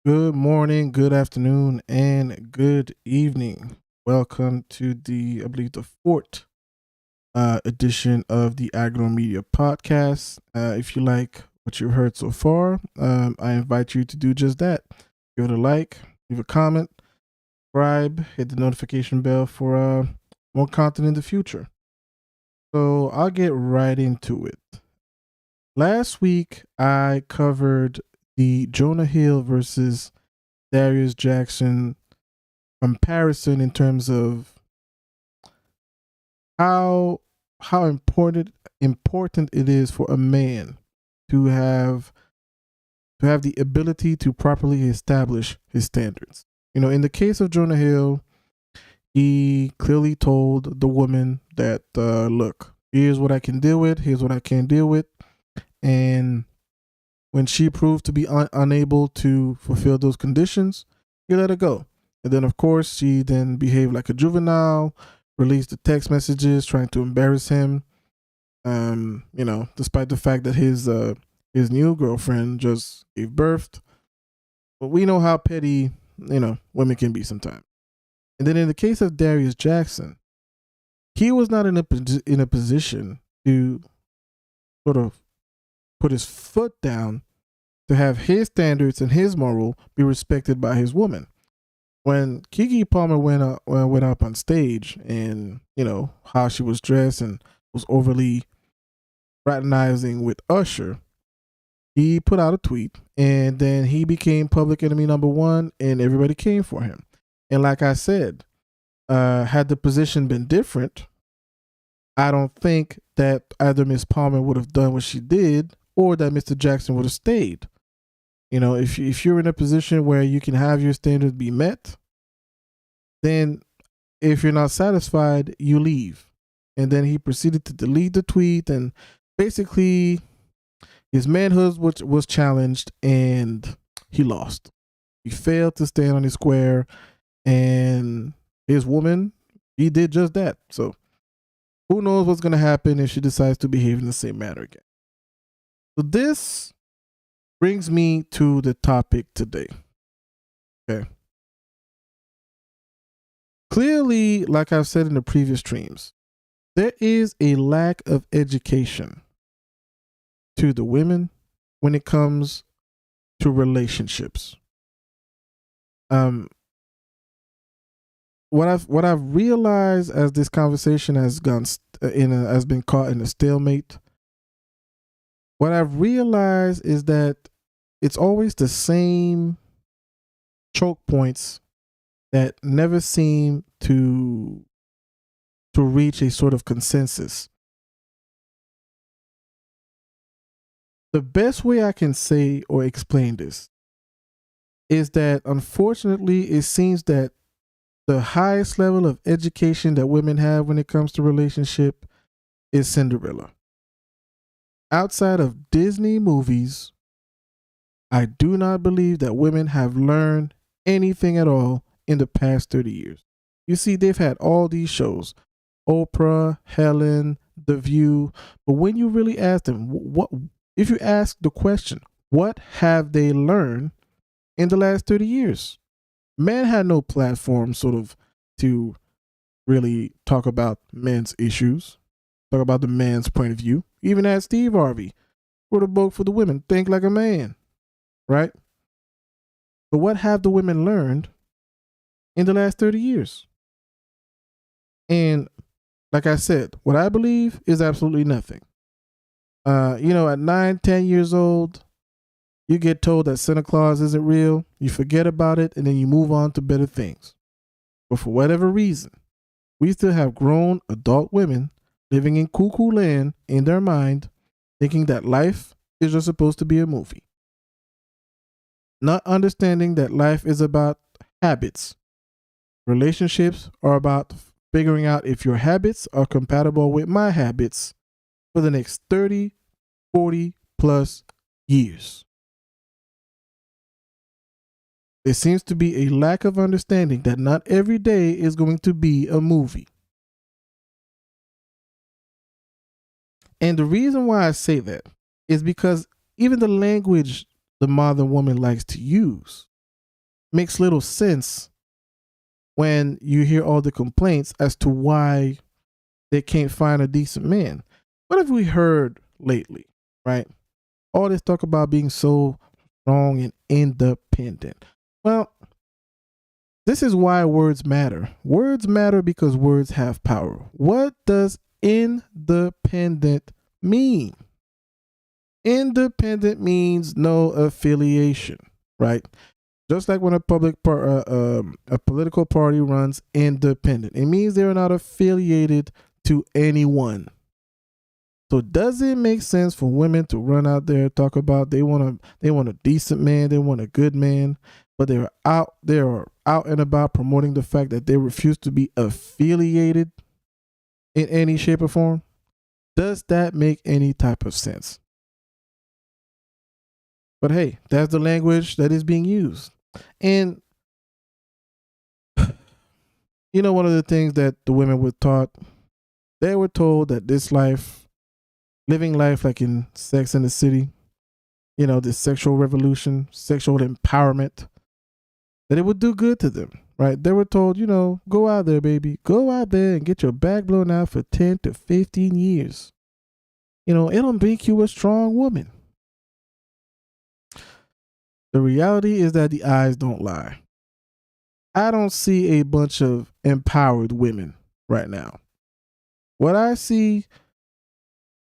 Good morning, good afternoon, and good evening. Welcome to I believe, the fourth edition of the Agenormedia podcast. If you like what you've heard so far, I invite you to do just that. Give it a like, leave a comment, subscribe, hit the notification bell for more content in the future. So I'll get right into it. Last week, I covered the Jonah Hill versus Darius Jackson comparison in terms of how how important it is for a man to have the ability to properly establish his standards. In the case of Jonah Hill, he clearly told the woman that, look, here's what I can deal with, here's what I can't deal with, and when she proved to be unable to fulfill those conditions, he let her go. And then, of course, she then behaved like a juvenile, released the text messages trying to embarrass him. Despite the fact that his new girlfriend just gave birth. But we know how petty, women can be sometimes. And then in the case of Darius Jackson, he was not in a position to sort of put his foot down to have his standards and his moral be respected by his woman. When Keke Palmer went up on stage, and how she was dressed and was overly fraternizing with Usher, he put out a tweet, and then he became public enemy number one, and everybody came for him. And like I said, had the position been different, I don't think that either Miss Palmer would have done what she did, or that Mr. Jackson would have stayed. If you're in a position where you can have your standards be met, then if you're not satisfied, you leave. And then he proceeded to delete the tweet, and basically his manhood was challenged, and he lost. He failed to stand on his square, and his woman, he did just that. So who knows what's going to happen if she decides to behave in the same manner again. So this brings me to the topic today. Okay. Clearly, like I've said in the previous streams, there is a lack of education to the women when it comes to relationships. What I've realized as this conversation has been caught in a stalemate. What I've realized is that it's always the same choke points that never seem to reach a sort of consensus. The best way I can say or explain this is that, unfortunately, it seems that the highest level of education that women have when it comes to relationship is Cinderella. Outside of Disney movies, I do not believe that women have learned anything at all in the past 30 years. You see, they've had all these shows, Oprah, Helen, The View, but when you really ask them, if you ask the question, what have they learned in the last 30 years? Men had no platform sort of to really talk about men's issues, talk about the man's point of view. Even at Steve Harvey wrote a book for the women, Think Like a Man, right? But what have the women learned in the last 30 years? And like I said, what I believe is absolutely nothing. At 9, 10 years old, you get told that Santa Claus isn't real, you forget about it, and then you move on to better things. But for whatever reason, we still have grown adult women living in cuckoo land in their mind, thinking that life is just supposed to be a movie. Not understanding that life is about habits. Relationships are about figuring out if your habits are compatible with my habits for the next 30, 40 plus years. There seems to be a lack of understanding that not every day is going to be a movie. And the reason why I say that is because even the language the modern woman likes to use makes little sense when you hear all the complaints as to why they can't find a decent man. What have we heard lately, right? All this talk about being so strong and independent. Well, this is why words matter. Words matter because words have power. What does independent mean? Independent means no affiliation, right? Just like when a political party runs independent, it means they're not affiliated to anyone. So does it make sense for women to run out there and talk about they want a decent man, they want a good man, but they are out and about promoting the fact that they refuse to be affiliated in any shape or form? Does that make any type of sense? But hey, that's the language that is being used. And one of the things that the women were taught, they were told that this life, living life like in Sex and the City, this sexual revolution, sexual empowerment, that it would do good to them, right? They were told, go out there, baby. Go out there and get your back blown out for 10 to 15 years. It'll make you a strong woman. The reality is that the eyes don't lie. I don't see a bunch of empowered women right now. What I see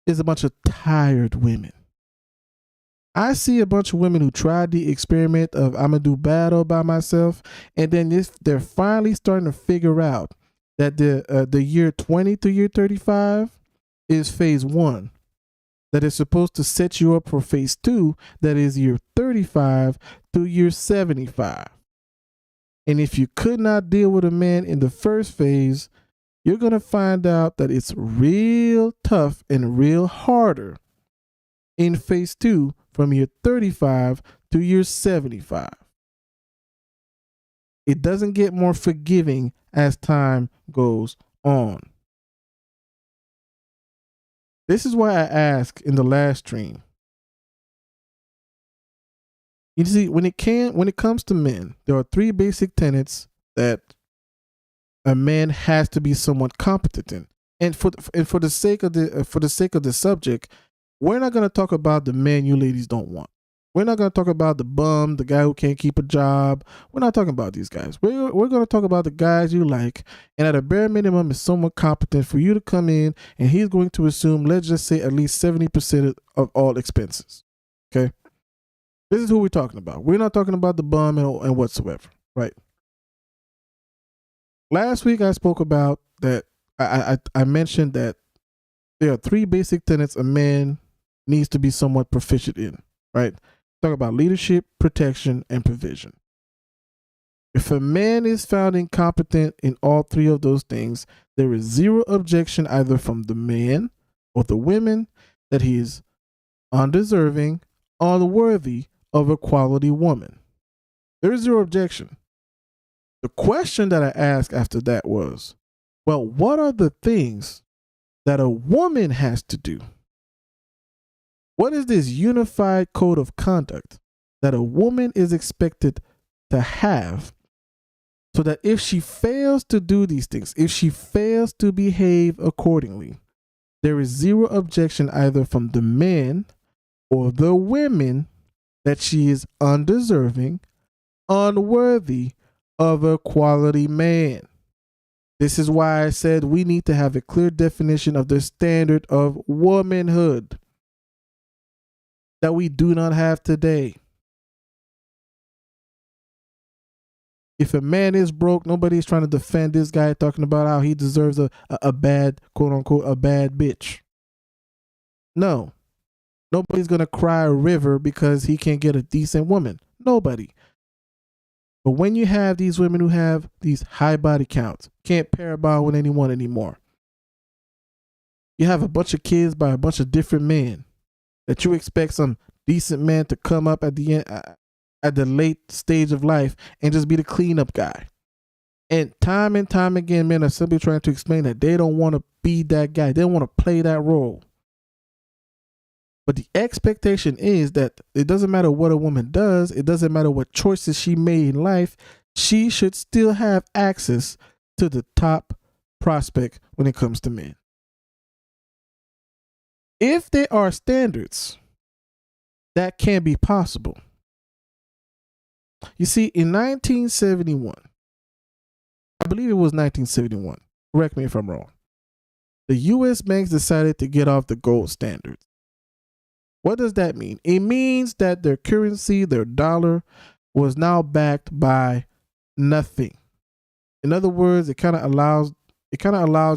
is a bunch of tired women. I see a bunch of women who tried the experiment of I'm going to do bad all by myself, and then they're finally starting to figure out that the year 20 to year 35 is phase 1. That is supposed to set you up for phase 2, that is year 35 to year 75. And if you could not deal with a man in the first phase, you're going to find out that it's real tough and real harder in phase 2 from year 35 to year 75. It doesn't get more forgiving as time goes on. This is why I asked in the last stream. You see, when it comes to men, there are 3 basic tenets that a man has to be somewhat competent in. And for the sake of the subject, we're not going to talk about the men you ladies don't want. We're not going to talk about the bum, the guy who can't keep a job. We're not talking about these guys. We're going to talk about the guys you like, and at a bare minimum is somewhat competent for you to come in, and he's going to assume, let's just say, at least 70% of all expenses. Okay? This is who we're talking about. We're not talking about the bum and whatsoever, right? Last week I spoke about that. I mentioned that there are 3 basic tenets a man needs to be somewhat proficient in, right? Talk about leadership, protection, and provision. If a man is found incompetent in all 3 of those things, there is zero objection either from the man or the women that he is undeserving, unworthy of a quality woman. There is zero objection. The question that I asked after that was, well, what are the things that a woman has to do? What is this unified code of conduct that a woman is expected to have so that if she fails to do these things, if she fails to behave accordingly, there is zero objection either from the men or the women that she is undeserving, unworthy of a quality man. This is why I said we need to have a clear definition of the standard of womanhood that we do not have today. If a man is broke, nobody's trying to defend this guy talking about how he deserves a bad, quote unquote, a bad bitch. No. Nobody's going to cry a river because he can't get a decent woman. Nobody. But when you have these women who have these high body counts, can't pair a bond with anyone anymore. You have a bunch of kids by a bunch of different men that you expect some decent man to come up at the end, at the late stage of life and just be the cleanup guy. And time again, men are simply trying to explain that they don't want to be that guy. They don't want to play that role. But the expectation is that it doesn't matter what a woman does, it doesn't matter what choices she made in life, she should still have access to the top prospect when it comes to men. If there are standards, that can be possible. You see, in 1971, I believe it was 1971, correct me if I'm wrong, the US banks decided to get off the gold standard. What does that mean? It means that their currency, their dollar, was now backed by nothing. In other words, it kind of allows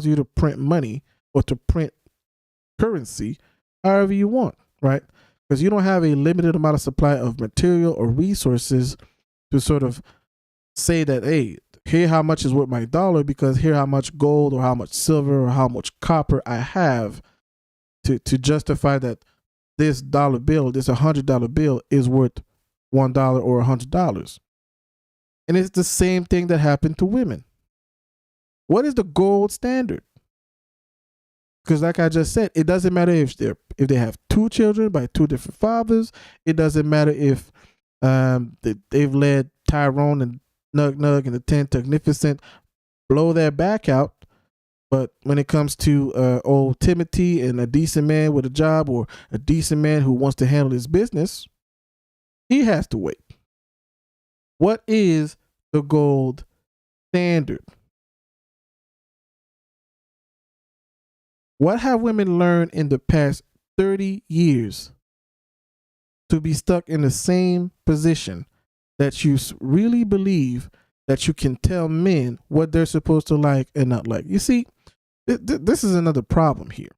you to print money or to print currency however you want, right? Because you don't have a limited amount of supply of material or resources to sort of say that, hey, here how much is worth my dollar, because here how much gold or how much silver or how much copper I have to justify that this dollar bill, this $100 bill is worth $1 or $100. And it's the same thing that happened to women. What is the gold standard? Because like I just said, it doesn't matter if they have two children by two different fathers. It doesn't matter if they've led Tyrone and Nug and the 10 Magnificent blow their back out. But when it comes to old Timothy and a decent man with a job or a decent man who wants to handle his business, he has to wait. What is the gold standard? What have women learned in the past 30 years to be stuck in the same position that you really believe that you can tell men what they're supposed to like and not like? You see, this is another problem here.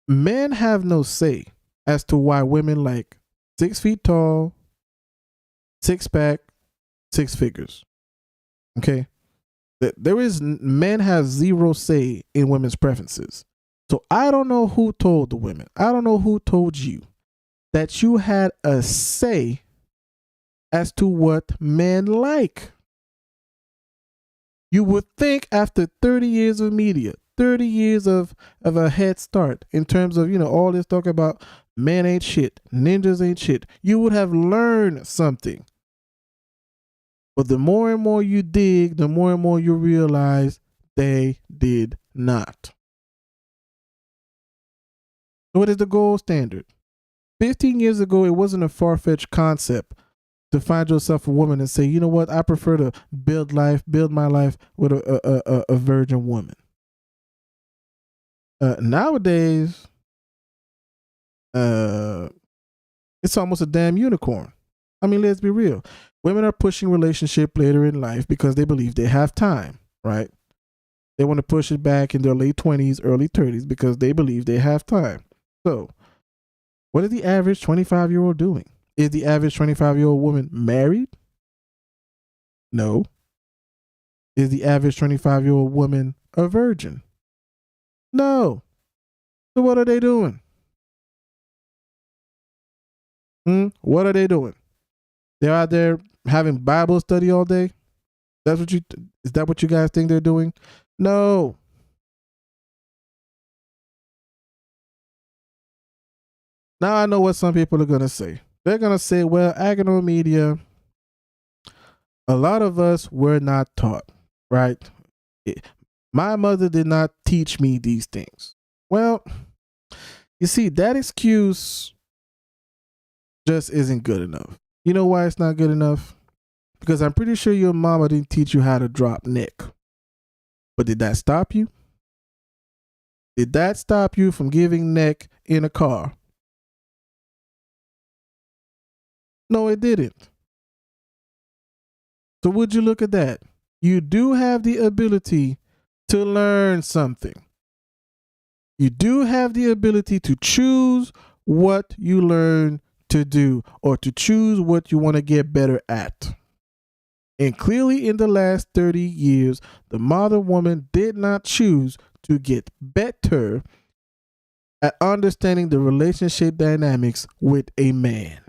Men have no say as to why women like 6 feet tall, 6-pack, 6 figures. Okay? Men have zero say in women's preferences. So I don't know who told the women. I don't know who told you that you had a say as to what men like. You would think after 30 years of media, 30 years of a head start in terms of, all this talk about men ain't shit, ninjas ain't shit, you would have learned something. But the more and more you dig, the more and more you realize they did not. What is the gold standard? 15 years ago, it wasn't a far-fetched concept to find yourself a woman and say, you know what, I prefer to build my life with a virgin woman. Nowadays, it's almost a damn unicorn. I mean, let's be real. Women are pushing relationship later in life because they believe they have time, right? They want to push it back in their late 20s, early 30s because they believe they have time. So, what is the average 25-year-old doing? Is the average 25-year-old woman married? No. Is the average 25-year-old woman a virgin? No. So what are they doing? What are they doing? They're out there having Bible study all day? Is that what you guys think they're doing? No. Now I know what some people are going to say. They're going to say, well, Agenor media, a lot of us were not taught, right? My mother did not teach me these things. Well, you see, that excuse just isn't good enough. You know why it's not good enough? Because I'm pretty sure your mama didn't teach you how to drop neck. But did that stop you? Did that stop you from giving neck in a car? No, it didn't. So would you look at that? You do have the ability to learn something. You do have the ability to choose what you learn to do or to choose what you want to get better at. And clearly in the last 30 years, the modern woman did not choose to get better at understanding the relationship dynamics with a man.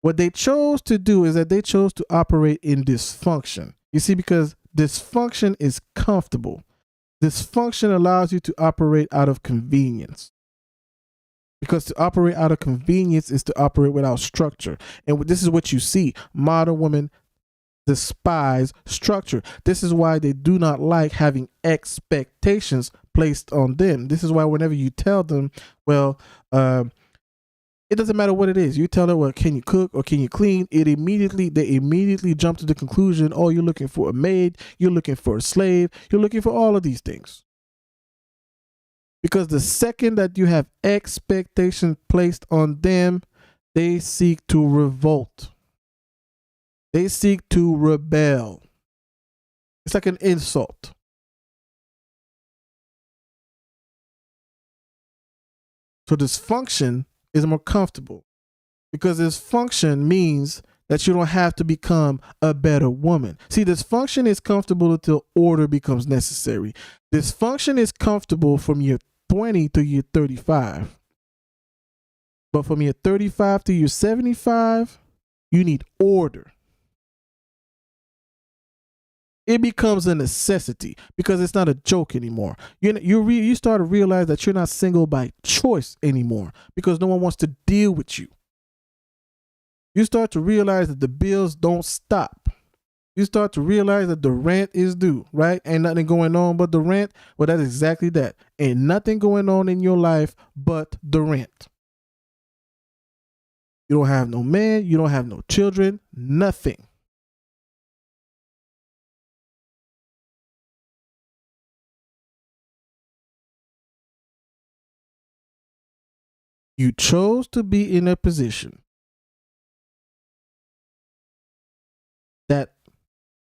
What they chose to do is that they chose to operate in dysfunction. You see, because dysfunction is comfortable. Dysfunction allows you to operate out of convenience. Because to operate out of convenience is to operate without structure. And this is what you see. Modern women despise structure. This is why they do not like having expectations placed on them. This is why whenever you tell them, well, it doesn't matter what it is. You tell them, well, can you cook or can you clean? They immediately jump to the conclusion, oh, you're looking for a maid, you're looking for a slave, you're looking for all of these things. Because the second that you have expectations placed on them, they seek to revolt. They seek to rebel. It's like an insult. So dysfunction is more comfortable because dysfunction means that you don't have to become a better woman. See, dysfunction is comfortable until order becomes necessary. Dysfunction is comfortable from year 20 to year 35. But from year 35 to year 75, you need order. It becomes a necessity because it's not a joke anymore. You start to realize that you're not single by choice anymore because no one wants to deal with you. You start to realize that the bills don't stop. You start to realize that the rent is due, right? Ain't nothing going on but the rent. Well, that's exactly that. Ain't nothing going on in your life but the rent. You don't have no man. You don't have no children. Nothing. You chose to be in a position that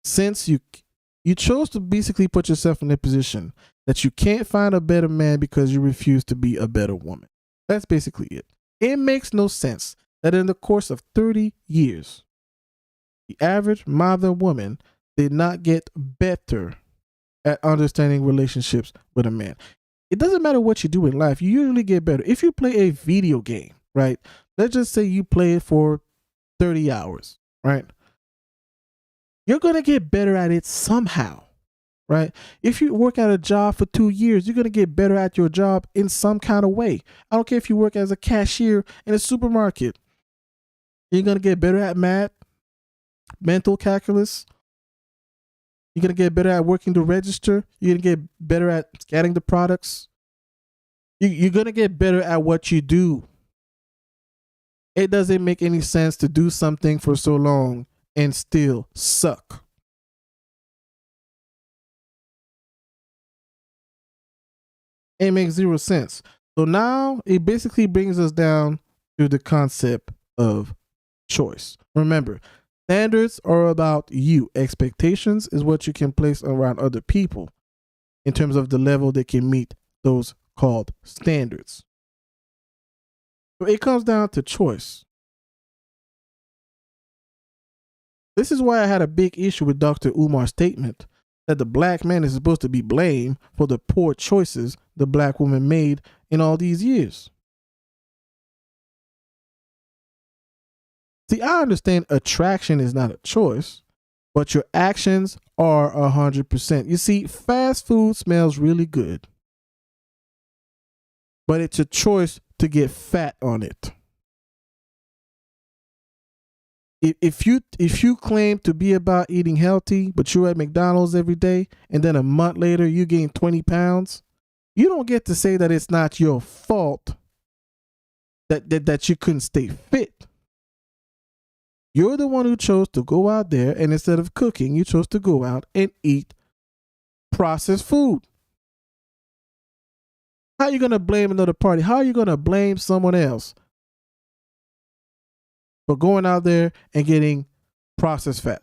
since you chose to basically put yourself in a position that you can't find a better man because you refuse to be a better woman. That's basically it. It makes no sense that in the course of 30 years, the average modern woman did not get better at understanding relationships with a man. It doesn't matter what you do in life. You usually get better. If you play a video game, right? Let's just say you play it for 30 hours, right? You're going to get better at it somehow, right? If you work at a job for 2 years, you're going to get better at your job in some kind of way. I don't care if you work as a cashier in a supermarket. You're going to get better at math, mental calculus. You're going to get better at working the register. You're going to get better at scanning the products. You're going to get better at what you do. It doesn't make any sense to do something for so long and still suck. It makes zero sense. So now it basically brings us down to the concept of choice. Remember, standards are about you. Expectations is what you can place around other people in terms of the level they can meet those called standards. So it comes down to choice. This is why I had a big issue with Dr. Umar's statement that the black man is supposed to be blamed for the poor choices the black woman made in all these years. See, I understand attraction is not a choice, but your actions are 100%. You see, fast food smells really good, but it's a choice to get fat on it. If you claim to be about eating healthy, but you're at McDonald's every day, and then a month later you gain 20 pounds, you don't get to say that it's not your fault that you couldn't stay fit. You're the one who chose to go out there, and instead of cooking, you chose to go out and eat processed food. How are you going to blame another party? How are you going to blame someone else for going out there and getting processed fat?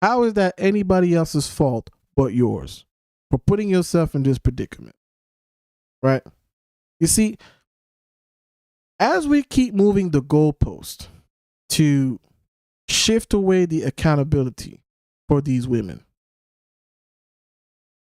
How is that anybody else's fault but yours for putting yourself in this predicament? Right? You see, as we keep moving the goalpost to shift away the accountability for these women,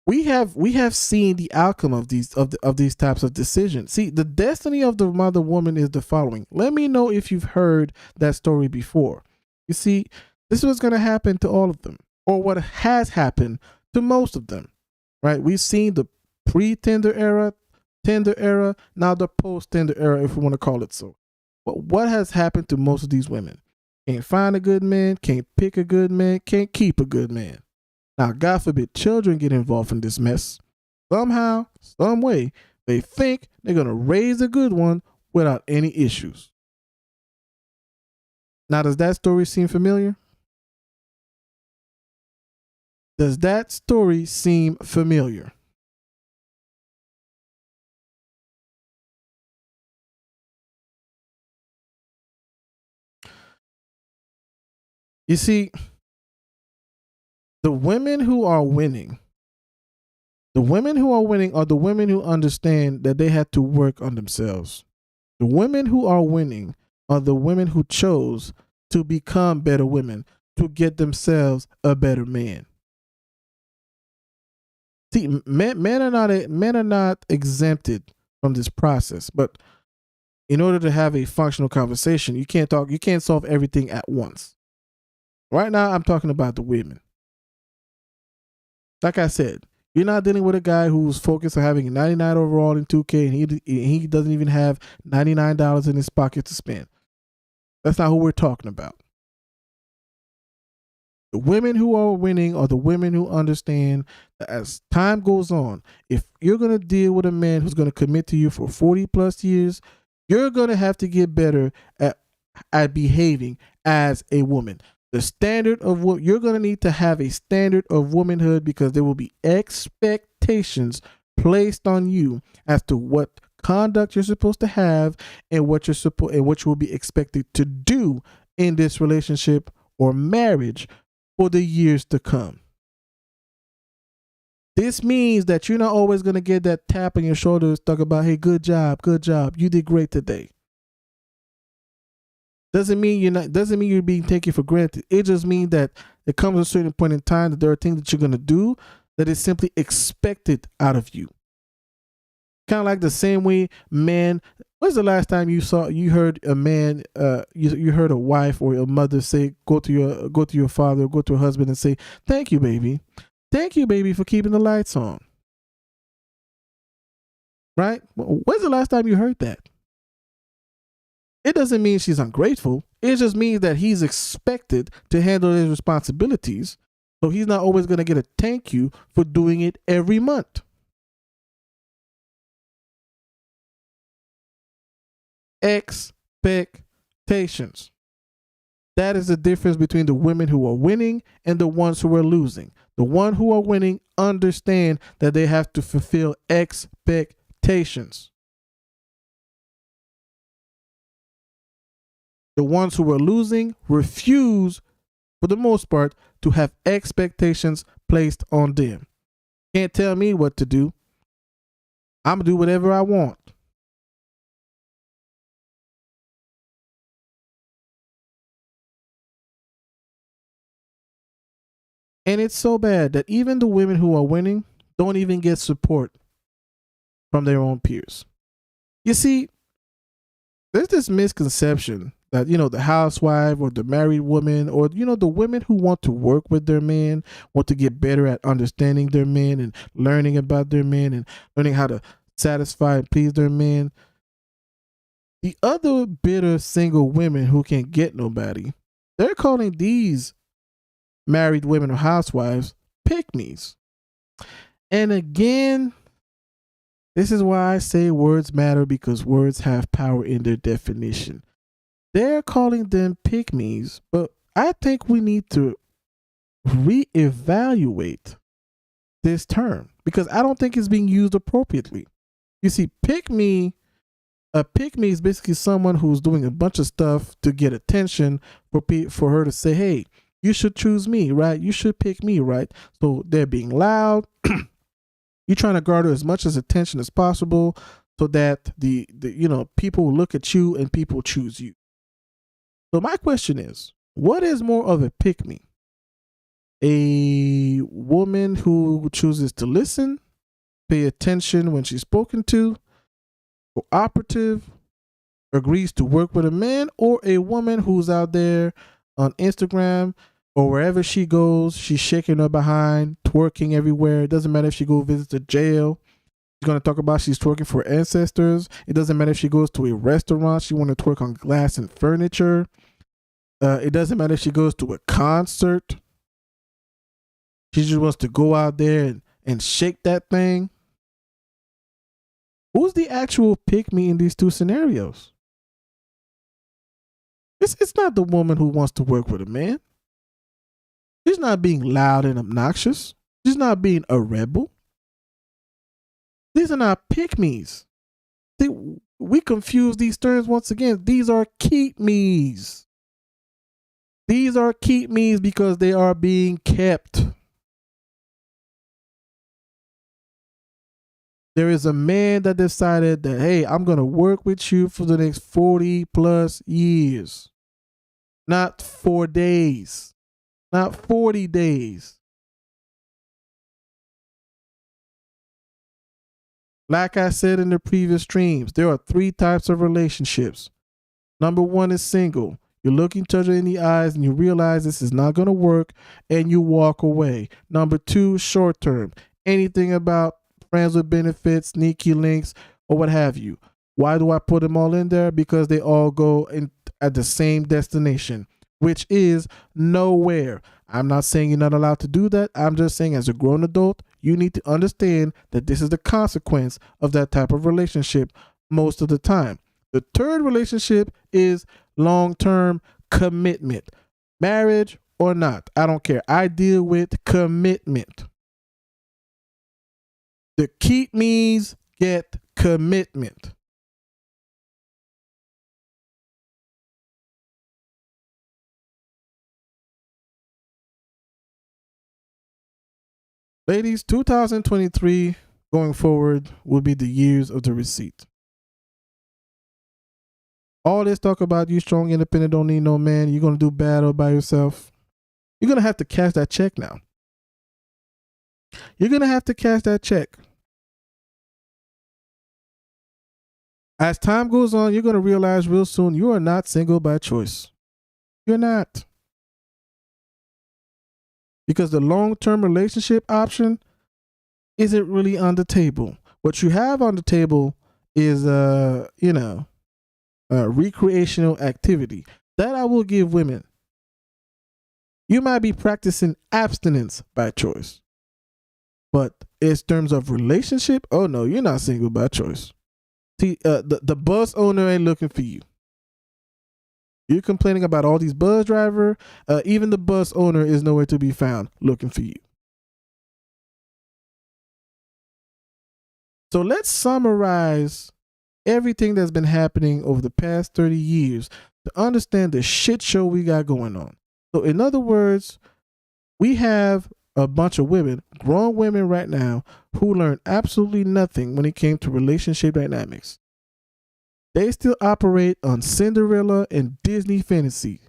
we have seen the outcome of these types of decisions. See, the destiny of the mother woman is the following. Let me know if you've heard that story before. You see, this is what's going to happen to all of them, or what has happened to most of them, right? We've seen the pre-Tinder era, Tinder era, now the post-Tinder era, if we want to call it so. But what has happened to most of these women? Can't find a good man, can't pick a good man, can't keep a good man. Now, God forbid children get involved in this mess. Somehow, some way, they think they're going to raise a good one without any issues. Now, does that story seem familiar? Does that story seem familiar? You see, the women who are winning, are the women who understand that they had to work on themselves. The women who are winning are the women who chose to become better women, to get themselves a better man. See, men are not exempted from this process, but in order to have a functional conversation, you can't solve everything at once. Right now, I'm talking about the women. Like I said, you're not dealing with a guy who's focused on having a 99 overall in 2K and he doesn't even have $99 in his pocket to spend. That's not who we're talking about. The women who are winning are the women who understand that as time goes on, if you're going to deal with a man who's going to commit to you for 40 plus years, you're going to have to get better at behaving as a woman. The standard of what you're going to need to have a standard of womanhood, because there will be expectations placed on you as to what conduct you're supposed to have and what you will be expected to do in this relationship or marriage for the years to come. This means that you're not always going to get that tap on your shoulders, talk about, hey, good job, you did great today. Doesn't mean you're being taken for granted. It just means that it comes at a certain point in time that there are things that you're going to do that is simply expected out of you. Kind of like the same way, man. When's the last time you heard a man, you heard a wife or a mother say, go to your father, go to a husband and say, thank you, baby, for keeping the lights on. Right? When's the last time you heard that? It doesn't mean she's ungrateful. It just means that he's expected to handle his responsibilities. So he's not always going to get a thank you for doing it every month. Expectations. That is the difference between the women who are winning and the ones who are losing. The ones who are winning understand that they have to fulfill expectations. The ones who are losing refuse, for the most part, to have expectations placed on them. Can't tell me what to do. I'm going to do whatever I want. And it's so bad that even the women who are winning don't even get support from their own peers. You see, there's this misconception that, the housewife or the married woman or, the women who want to work with their man, want to get better at understanding their man and learning about their man and learning how to satisfy and please their man. The other bitter single women who can't get nobody, they're calling these married women or housewives pick-me's. And again, this is why I say words matter, because words have power in their definition. They're calling them pick-me's, but I think we need to reevaluate this term because I don't think it's being used appropriately. You see, a pick-me is basically someone who's doing a bunch of stuff to get attention for her to say, hey, you should choose me, right? You should pick me, right? So they're being loud. You're trying to garner as much as attention as possible so that the people look at you and people choose you. So my question is, what is more of a pick me? A woman who chooses to listen, pay attention when she's spoken to, cooperative, agrees to work with a man, or a woman who's out there on Instagram or wherever she goes, she's shaking her behind, twerking everywhere. It doesn't matter if she goes visit the jail. She's going to talk about she's twerking for ancestors. It doesn't matter if she goes to a restaurant. She want to twerk on glass and furniture. It doesn't matter if she goes to a concert. She just wants to go out there and shake that thing. Who's the actual pick me in these two scenarios? It's not the woman who wants to work with a man. She's not being loud and obnoxious. She's not being a rebel. These are not pick-me's. We confuse these terms once again. These are keep-me's. These are keep-me's because they are being kept. There is a man that decided that, hey, I'm going to work with you for the next 40 plus years. Not 4 days. Not 40 days. Like I said in the previous streams, there are 3 types of relationships. Number 1 is single. You look each other in the eyes and you realize this is not going to work and you walk away. Number 2, short term. Anything about friends with benefits, sneaky links, or what have you. Why do I put them all in there? Because they all go in at the same destination, which is nowhere. I'm not saying you're not allowed to do that. I'm just saying as a grown adult, you need to understand that this is the consequence of that type of relationship most of the time. The third relationship is long-term commitment. Marriage or not, I don't care. I deal with commitment. The keep me's get commitment. Ladies, 2023 going forward will be the years of the receipt. All this talk about you strong, independent, don't need no man, you're going to do bad all by yourself. You're going to have to cash that check now. You're going to have to cash that check. As time goes on, you're going to realize real soon you are not single by choice. You're not. Because the long-term relationship option isn't really on the table. What you have on the table is, recreational activity. That I will give women. You might be practicing abstinence by choice. But in terms of relationship, oh no, you're not single by choice. See, the bus owner ain't looking for you. You're complaining about all these bus driver. Even the bus owner is nowhere to be found looking for you. So let's summarize everything that's been happening over the past 30 years to understand the shit show we got going on. So in other words, we have a bunch of women, grown women right now, who learned absolutely nothing when it came to relationship dynamics. They still operate on Cinderella and Disney fantasy.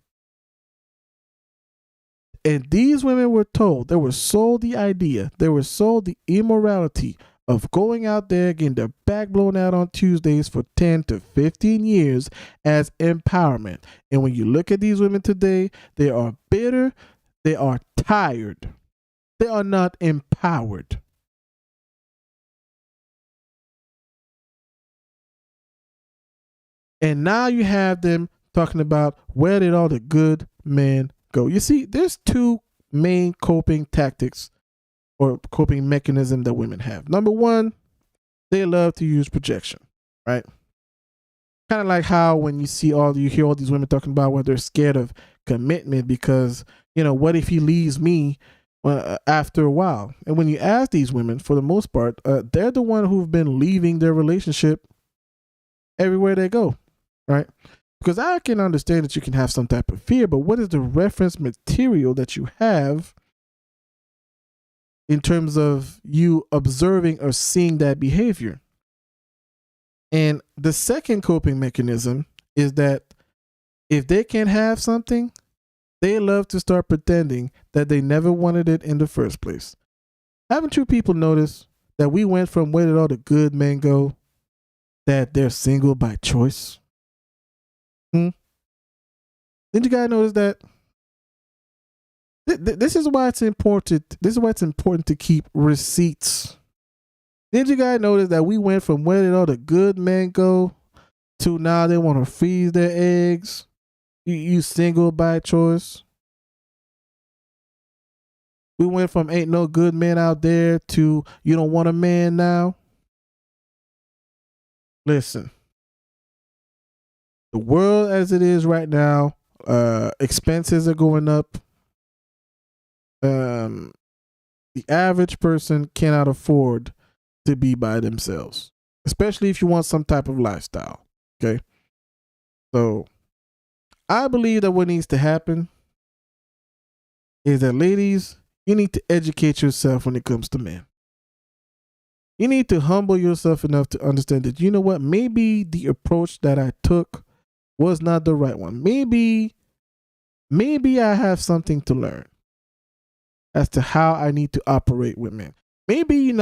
And these women were told, they were sold the idea, they were sold the immorality of going out there getting their back blown out on Tuesdays for 10 to 15 years as empowerment. And when you look at these women today, they are bitter, they are tired, they are not empowered. And now you have them talking about where did all the good men go. You see, there's 2 main coping tactics or coping mechanism that women have. Number 1, they love to use projection, right? Kind of like how when you hear all these women talking about where they're scared of commitment because, what if he leaves me after a while? And when you ask these women, for the most part, they're the one who've been leaving their relationship everywhere they go, right? Because I can understand that you can have some type of fear, but what is the reference material that you have in terms of you observing or seeing that behavior? And the second coping mechanism is that if they can't have something, they love to start pretending that they never wanted it in the first place. Haven't you people noticed that we went from where did all the good men go, that they're single by choice? Didn't you guys notice that? This is why it's important. This is why it's important to keep receipts. Did you guys notice that we went from where did all the good men go to now they want to freeze their eggs? You single by choice. We went from ain't no good men out there to you don't want a man now. Listen, the world as it is right now, expenses are going up. The average person cannot afford to be by themselves, especially if you want some type of lifestyle. Okay. So I believe that what needs to happen is that, ladies, you need to educate yourself when it comes to men. You need to humble yourself enough to understand that, you know what, maybe the approach that I took was not the right one. Maybe I have something to learn as to how I need to operate with men. Maybe you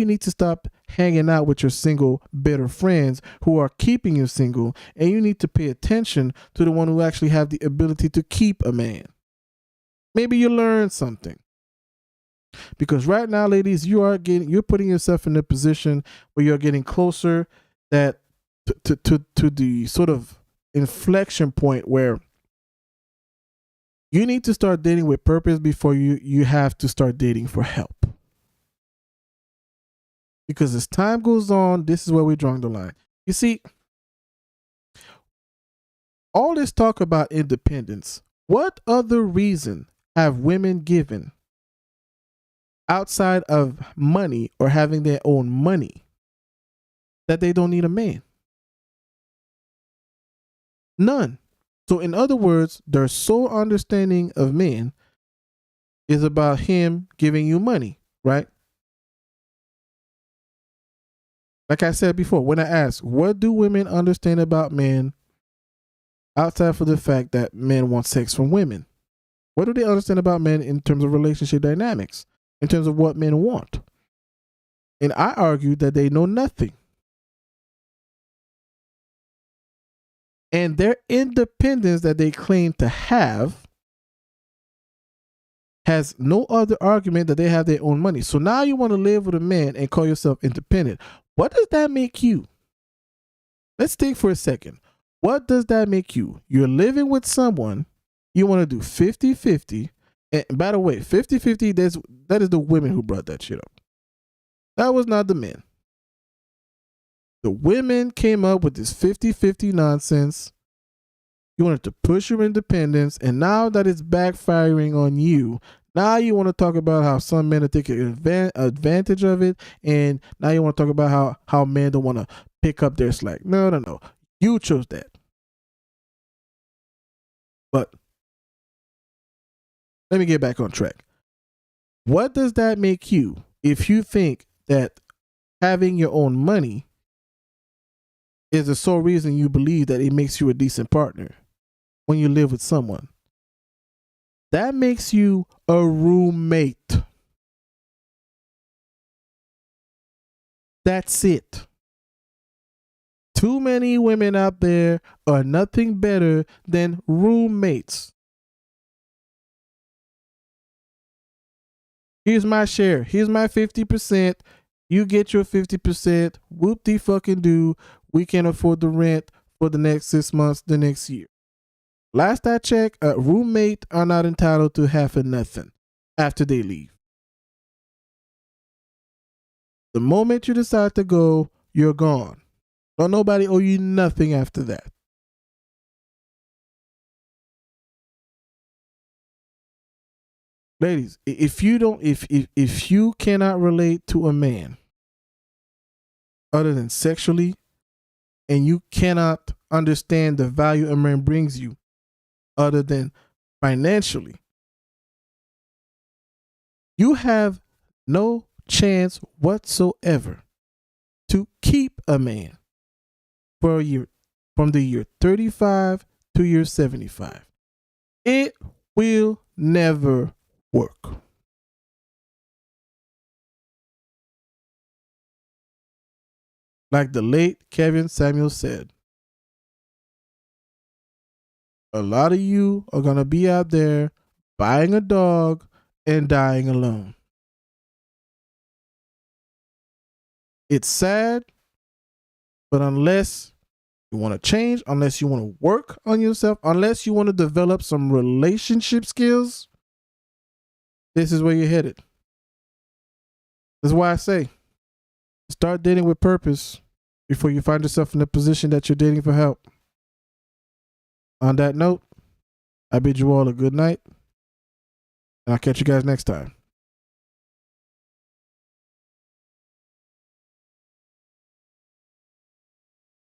need to stop hanging out with your single, bitter friends who are keeping you single, and you need to pay attention to the one who actually have the ability to keep a man. Maybe you learn something. Because right now, ladies, you're putting yourself in a position where you're getting closer that to the sort of inflection point where you need to start dating with purpose before you have to start dating for help. Because as time goes on, this is where we're drawing the line. You see, all this talk about independence, what other reason have women given outside of money or having their own money that they don't need a man? None. So in other words, their sole understanding of men is about him giving you money, right? Like I said before, when I asked, what do women understand about men outside of the fact that men want sex from women? What do they understand about men in terms of relationship dynamics, in terms of what men want? And I argued that they know nothing. And their independence that they claim to have has no other argument that they have their own money. So now you want to live with a man and call yourself independent. What does that make you? Let's think for a second. What does that make you? You're living with someone, you want to do 50-50. And by the way, 50-50, that is the women who brought that shit up. That was not the men. The women came up with this 50-50 nonsense. You wanted to push your independence, and now that it's backfiring on you, now you want to talk about how some men are taking advantage of it, and now you want to talk about how men don't want to pick up their slack. No. You chose that. But let me get back on track. What does that make you if you think that having your own money is the sole reason you believe that it makes you a decent partner when you live with someone? That makes you a roommate. That's it. Too many women out there are nothing better than roommates. Here's my share. Here's my 50%. You get your 50%. Whoop-de-fucking-do. We can afford the rent for the next 6 months, the next year. Last I checked, a roommate are not entitled to half of nothing after they leave. The moment you decide to go, you're gone. Don't nobody owe you nothing after that. Ladies, if you cannot relate to a man other than sexually, and you cannot understand the value a man brings you other than financially, you have no chance whatsoever to keep a man for a year, from the year 35 to year 75. It will never work. Like the late Kevin Samuel said, a lot of you are going to be out there buying a dog, and dying alone. It's sad, but unless you want to change, unless you want to work on yourself, unless you want to develop some relationship skills, this is where you're headed. That's why I say, start dating with purpose before you find yourself in a position that you're dating for help. On that note, I bid you all a good night, and I'll catch you guys next time.